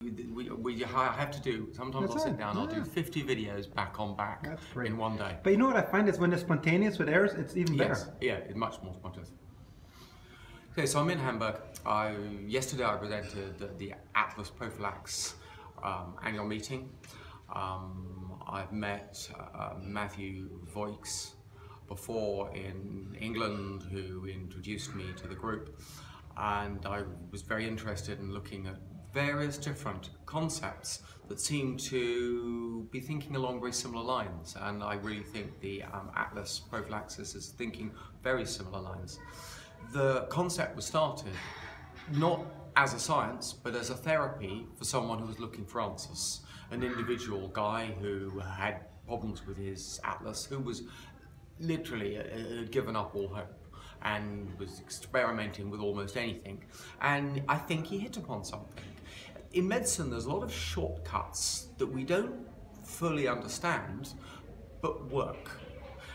I have to do, sometimes I'll sit down, I'll do 50 videos back on back in one day. But you know what I find is when it's spontaneous with errors, it's even better. Yeah, it's much more spontaneous. Okay, so I'm in Hamburg. Yesterday I presented the Atlasprofilax annual meeting. I've met Matthew Voix before in England, who introduced me to the group, and I was very interested in looking at various different concepts that seem to be thinking along very similar lines, and I really think the Atlasprofilax is thinking very similar lines. The concept was started not as a science but as a therapy for someone who was looking for answers. An individual guy who had problems with his atlas, who was literally given up all hope and was experimenting with almost anything, and I think he hit upon something. In medicine there's a lot of shortcuts that we don't fully understand but work,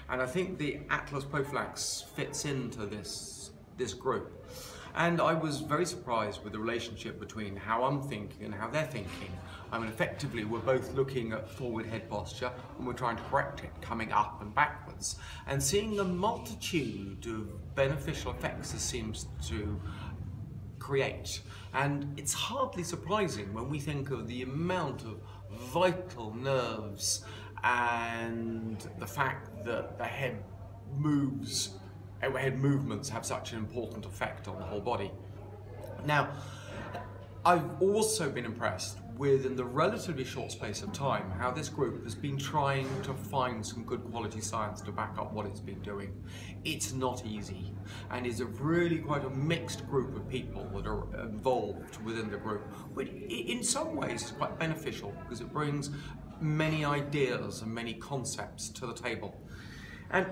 and I think the Atlasprofilax fits into this group. And I was very surprised with the relationship between how I'm thinking and how they're thinking. I mean, effectively, we're both looking at forward head posture and we're trying to correct it, coming up and backwards. And seeing the multitude of beneficial effects this seems to create. And it's hardly surprising when we think of the amount of vital nerves and the fact that the head moves. Head movements have such an important effect on the whole body. Now, I've also been impressed with, in the relatively short space of time, how this group has been trying to find some good quality science to back up what it's been doing. It's not easy, and it's really quite a mixed group of people that are involved within the group, which in some ways is quite beneficial because it brings many ideas and many concepts to the table. And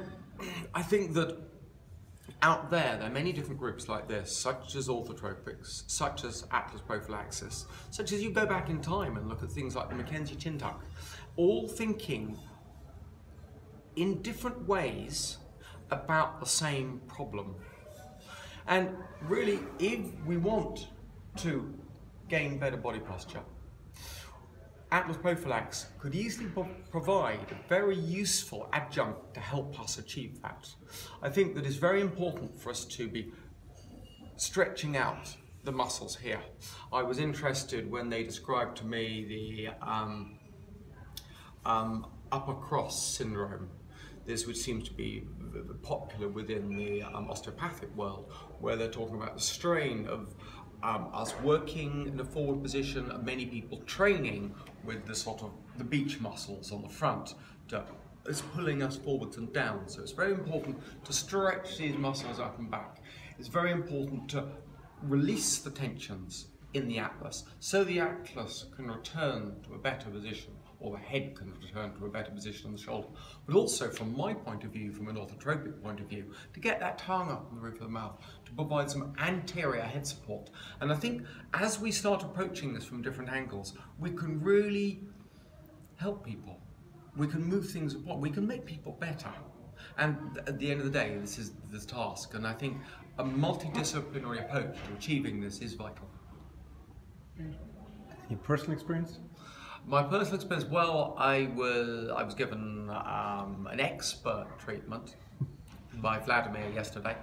I think that out there are many different groups like this, such as orthotropics, such as Atlasprofilax, such as you go back in time and look at things like the Mackenzie chin tuck, all thinking in different ways about the same problem. And really, if we want to gain better body posture, Atlasprofilax could easily provide a very useful adjunct to help us achieve that. I think that it's very important for us to be stretching out the muscles here. I was interested when they described to me the upper cross syndrome, this which seems to be popular within the osteopathic world, where they're talking about the strain of us working in a forward position, and many people training with the sort of the beach muscles on the front is pulling us forwards and down. So it's very important to stretch these muscles up and back. It's very important to release the tensions in the atlas so the atlas can return to a better position, or the head can return to a better position on the shoulder. But also, from my point of view, from an orthotropic point of view, to get that tongue up on the roof of the mouth, to provide some anterior head support. And I think as we start approaching this from different angles, we can really help people. We can move things apart. We can make people better. And at the end of the day, this is the task. And I think a multidisciplinary approach to achieving this is vital. Your personal experience? My personal experience, well, I was given an expert treatment by Vladimir yesterday,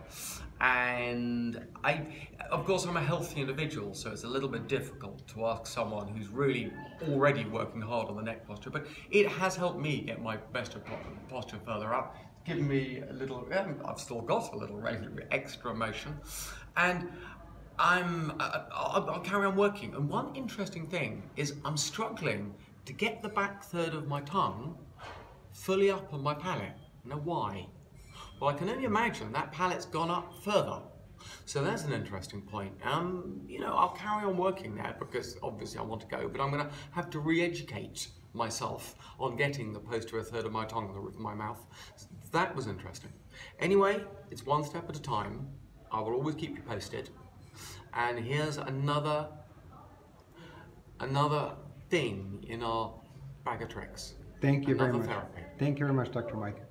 and of course I'm a healthy individual, so it's a little bit difficult to ask someone who's really already working hard on the neck posture, but it has helped me get my best posture further up. It's given me a little, I've still got a little extra motion, and I'll carry on working. And one interesting thing is I'm struggling to get the back third of my tongue fully up on my palate. Now why? Well, I can only imagine that palate's gone up further. So that's an interesting point. You know, I'll carry on working there because obviously I want to go, but I'm going to have to re-educate myself on getting the posterior third of my tongue on the roof of my mouth. That was interesting. Anyway, it's one step at a time. I will always keep you posted. And here's another thing in our bag of tricks. Thank you very much. Therapy. Thank you very much, Dr. Mike.